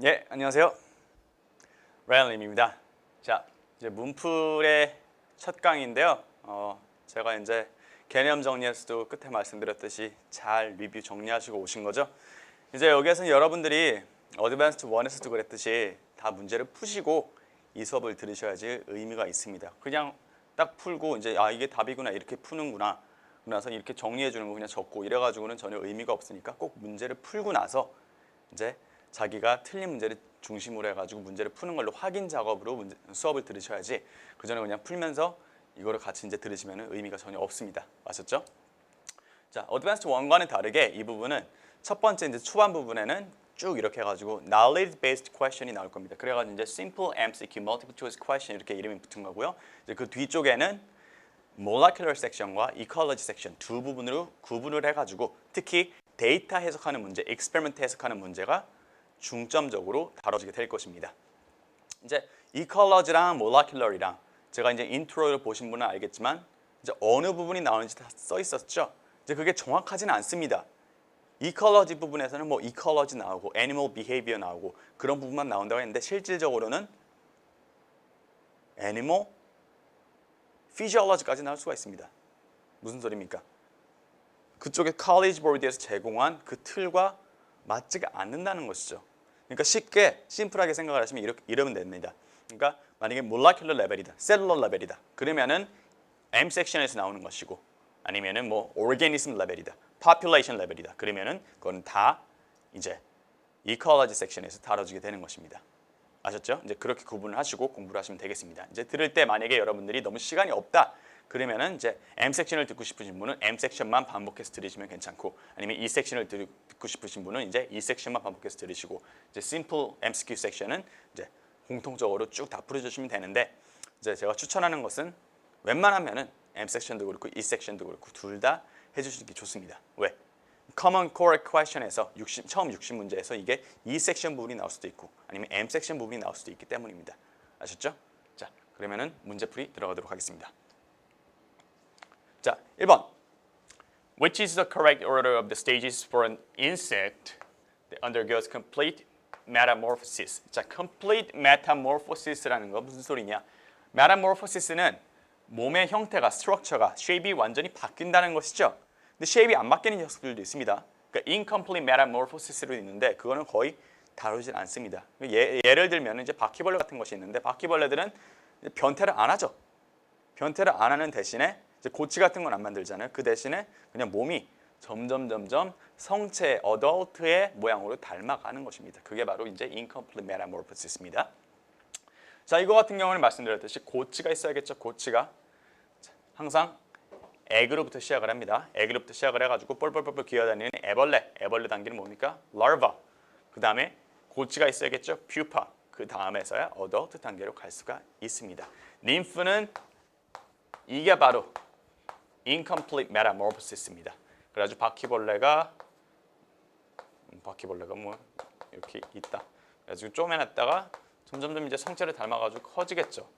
예, 안녕하세요. 라이언님입니다. 자, 이제 문풀의 첫 강의인데요. 제가 이제 개념 정리에서도 끝에 말씀드렸듯이 잘 리뷰 정리하시고 오신 거죠. 이제 여기에서는 여러분들이 어드밴스드 1에서도 그랬듯이 다 문제를 푸시고 이 수업을 들으셔야지 의미가 있습니다. 그냥 딱 풀고 이제 이게 답이구나 이렇게 푸는구나 그래서 이렇게 정리해 주는 거 그냥 적고 이래가지고는 전혀 의미가 없으니까 꼭 문제를 풀고 나서 이제 자기가 틀린 문제를 중심으로 해가지고 문제를 푸는 걸로 확인 작업으로 수업을 들으셔야지 그 전에 그냥 풀면서 이거를 같이 이제 들으시면 의미가 전혀 없습니다. 아셨죠? 자, 어드밴스드 1과는 다르게 이 부분은 첫 번째 이제 초반 부분에는 쭉 이렇게 해가지고 knowledge based question이 나올 겁니다. 그래가지고 이제 simple MCQ, multiple choice question 이렇게 이름이 붙은 거고요. 이제 그 뒤쪽에는 molecular section과 ecology section 두 부분으로 구분을 해가지고 특히 데이터 해석하는 문제, experiment 해석하는 문제가 중점적으로 다뤄지게 될 것입니다. 이제 ecology랑 molecular이랑 제가 이제 인트로를 보신 분은 알겠지만 이제 어느 부분이 나오는지 다 써 있었죠. 이제 그게 정확하지는 않습니다. ecology 부분에서는 뭐 ecology 나오고 animal behavior 나오고 그런 부분만 나온다고 했는데 실질적으로는 animal physiology까지 나올 수가 있습니다. 무슨 소리입니까? 그쪽에 college board에서 제공한 그 틀과 맞지가 않는다는 것이죠. 그러니까 쉽게 심플하게 생각을 하시면 이러면 됩니다. 그러니까 만약에 molecular 레벨이다, cellular 레벨이다. 그러면은 M 섹션에서 나오는 것이고 아니면은 뭐 organism 레벨이다, population 레벨이다. 그러면은 그건 다 이제 ecology 섹션에서 다뤄지게 되는 것입니다. 아셨죠? 이제 그렇게 구분을 하시고 공부를 하시면 되겠습니다. 이제 들을 때 만약에 여러분들이 너무 시간이 없다. 그러면은 이제 M 섹션을 듣고 싶으신 분은 M 섹션만 반복해서 들으시면 괜찮고 아니면 E 섹션을 듣고 싶으신 분은 이제 E 섹션만 반복해서 들으시고 이제 Simple MCQ 섹션은 이제 공통적으로 쭉 다 풀어주시면 되는데 이제 제가 추천하는 것은 웬만하면은 M 섹션도 그렇고 E 섹션도 그렇고 둘 다 해주시는 게 좋습니다. 왜? Common Core Question에서 처음 60문제에서 이게 E 섹션 부분이 나올 수도 있고 아니면 M 섹션 부분이 나올 수도 있기 때문입니다. 아셨죠? 자, 그러면은 문제풀이 들어가도록 하겠습니다. 자, 1번. Which is the correct order of the stages for an insect that undergoes complete metamorphosis? 자, complete metamorphosis라는 거 무슨 소리냐? metamorphosis는 몸의 형태가, structure가, shape이 완전히 바뀐다는 것이죠. 근데 shape이 안 바뀌는 녀석들도 있습니다. 그러니까 incomplete metamorphosis로 있는데 그거는 거의 다루질 않습니다. 예를 들면 이제 바퀴벌레 같은 것이 있는데 바퀴벌레들은 변태를 안 하죠. 변태를 안 하는 대신에 이제 고치 같은 건 안 만들잖아요. 그 대신에 그냥 몸이 점점 성체 어덜트의 모양으로 닮아가는 것입니다. 그게 바로 이제 incomplete metamorphosis입니다. 자, 이거 같은 경우는 말씀드렸듯이 고치가 있어야겠죠. 고치가 항상 에그로부터 시작을 합니다. 에그로부터 시작을 해가지고 뻘뻘뻘 기어다니는 애벌레 단계는 뭡니까? larva. 그 다음에 고치가 있어야겠죠. pupa. 그 다음에서야 어덜트 단계로 갈 수가 있습니다. 림프는 이게 바로 incomplete metamorphosis입니다. 그래가지고 바퀴벌레가 뭐 이렇게 있다. 그래가지고 쪼매놨다가 점점 이제 성체를 닮아가지고 커지겠죠.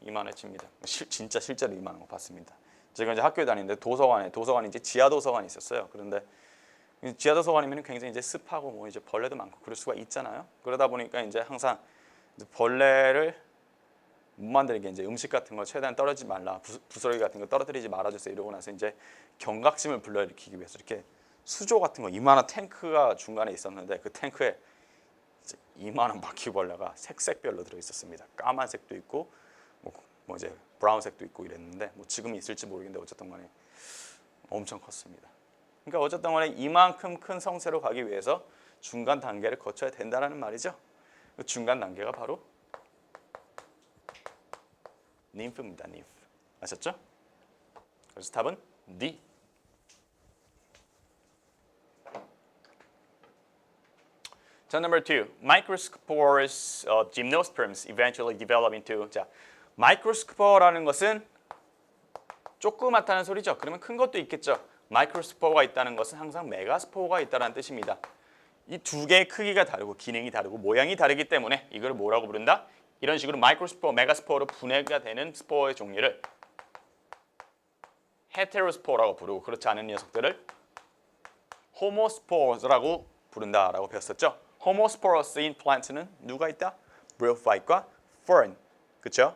이만해집니다. 진짜 실제로 이만한 거 봤습니다. 제가 이제 학교에 다니는데 도서관이 이제 지하 도서관이 있었어요. 그런데 지하 도서관이면 굉장히 이제 습하고 뭐 이제 벌레도 많고 그럴 수가 있잖아요. 그러다 보니까 이제 항상 이제 벌레를 못 만드는 게 이제 음식 같은 거 최대한 떨어지지 말라, 부스러기 같은 거 떨어뜨리지 말아주세요 이러고 나서 이제 경각심을 불러일으키기 위해서 이렇게 수조 같은 거 이만한 탱크가 중간에 있었는데 그 탱크에 이만한 바퀴벌레가 색별로 들어 있었습니다. 까만색도 있고 뭐 이제 브라운색도 있고 이랬는데 뭐 지금 있을지 모르겠는데 어쨌든 간에 엄청 컸습니다. 그러니까 어쨌든 간에 이만큼 큰 성체로 가기 위해서 중간 단계를 거쳐야 된다는 말이죠. 그 중간 단계가 바로 림프입니다. 림프. 아셨죠? 그래서 답은 D. 자, number 2. Microspores of gymnosperms eventually develop into. 자, microspor라는 것은 조그맣다는 소리죠. 그러면 큰 것도 있겠죠. 마이크로스포어가 있다는 것은 항상 메가스포어가 있다는 뜻입니다. 이 두 개의 크기가 다르고 기능이 다르고 모양이 다르기 때문에 이걸 뭐라고 부른다? 이런 식으로 마이크로스포어, 메가스포어로 분해가 되는 스포어의 종류를 헤테로스포어라고 부르고 그렇지 않은 녀석들을 호모스포어라고 부른다라고 배웠었죠. 호모스포러스인 플란트는 누가 있다? 브리오파이트과 fern, 그렇죠?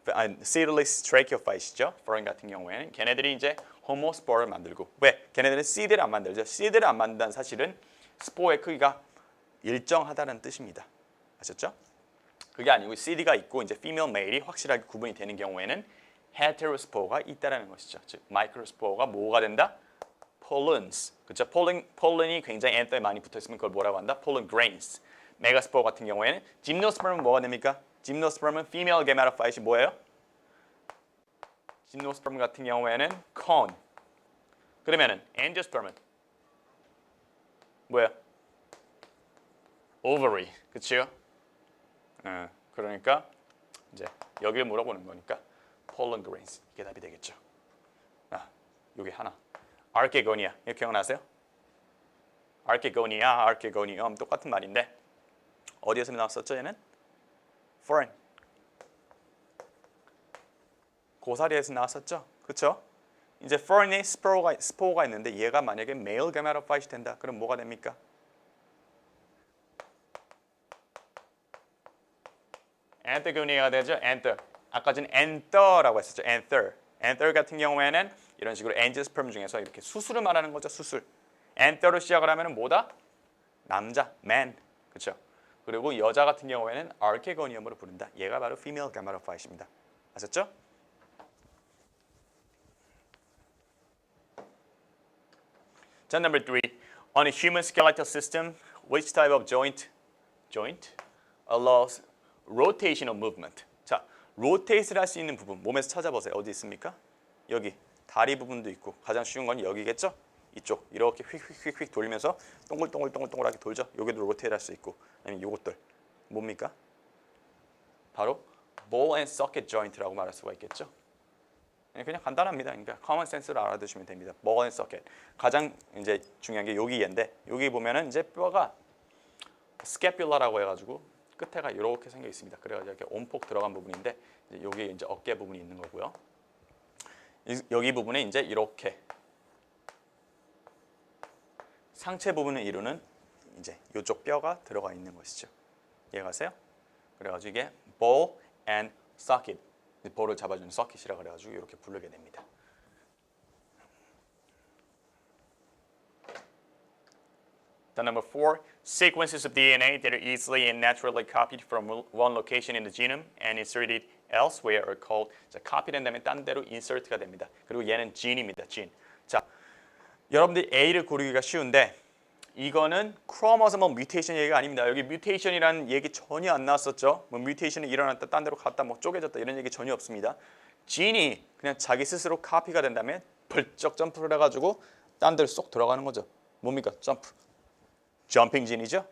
seedless tracheophyte이죠. fern 같은 경우에는 걔네들이 이제 호모스포어를 만들고 왜? 걔네들은 씨드를 안 만들죠. 씨드를 안 만든다는 사실은 스포어의 크기가 일정하다는 뜻입니다. 아셨죠? 그게 아니고 씨드가 있고 이제 female male이 확실하게 구분이 되는 경우에는 헤테로스포어가 있다라는 것이죠. 즉 마이크로스포어가 뭐가 된다? pollens. 그렇죠? pollen이 굉장히 엔더에 많이 붙어 있으면 그걸 뭐라고 한다? pollen grains. 메가스포어 같은 경우에는 gymnosperm은 뭐가 됩니까? gymnosperm은 female gametophyte이 뭐예요? gymnosperm 같은 경우에는 cone. 그러면은 angiosperm은 뭐야? ovary. 그렇죠? 그러니까 이제 여기를 물어보는 거니까 pollen grains 이게 답이 되겠죠. 여기 하나. archegonia 이거 기억나세요? archegonium 똑같은 말인데 어디에서 나왔었죠? 얘는 fern. 고사리에서 나왔었죠? 그렇죠? 이제 fern에 스포어가 있는데 얘가 만약에 male gametophyte이 된다. 그럼 뭐가 됩니까? anthogonia가 되죠. anther. 아까 전 anther라고 했었죠. anther 같은 경우에는 이런 식으로 angiosperm 중에서 이렇게 수술을 말하는 거죠. 수술. anther로 시작을 하면 뭐다? 남자, man. 그렇죠? 그리고 여자 같은 경우에는 archegonium으로 부른다. 얘가 바로 female gametophyte입니다. 아셨죠? 자, number 3. On a human skeletal system, which type of joint allows rotational movement? 자, 로테이트를 할 수 있는 부분 몸에서 찾아보세요. 어디 있습니까? 여기 다리 부분도 있고 가장 쉬운 건 여기겠죠? 이쪽 이렇게 휙휙휙휙 돌면서 동글동글동글동글하게 돌죠. 여기도 로테이트 할 수 있고 아니면 요것들 뭡니까? 바로 ball and socket joint라고 말할 수가 있겠죠. 그냥 간단합니다. 그러니까 common sense로 알아두시면 됩니다. ball and socket. 가장 이제 중요한 게 여기 얘인데 여기 보면은 이제 뼈가 scapula라고 해가지고 끝에가 이렇게 생겨 있습니다. 그래가지고 이렇게 온폭 들어간 부분인데 이제 여기 이제 어깨 부분이 있는 거고요. 여기 부분에 이제 이렇게 상체 부분을 이루는 이제 이쪽 뼈가 들어가 있는 것이죠. 이해가세요? 그래가지고 이게 ball and socket. 볼을 잡아주는 서킷이라 그래가지고 이렇게 부르게 됩니다. Number 4, sequences of DNA that are easily and naturally copied from one location in the genome and inserted elsewhere are called. 자, copy된 다음에 딴 데로 insert가 됩니다. 그리고 얘는 gene입니다. gene. 자, 여러분들이 A를 고르기가 쉬운데 이거는 크로모소멀 뮤테이션 얘기가 아닙니다. 여기 뮤테이션이라는 얘기 전혀 안 나왔었죠. 뭐 뮤테이션이 일어났다, 딴 데로 갔다, 뭐 쪼개졌다 이런 얘기 전혀 없습니다. 진이 그냥 자기 스스로 카피가 된 다음에 벌쩍 점프를 해가지고 딴 데로 쏙 들어가는 거죠. 뭡니까? 점프. 점핑 진이죠.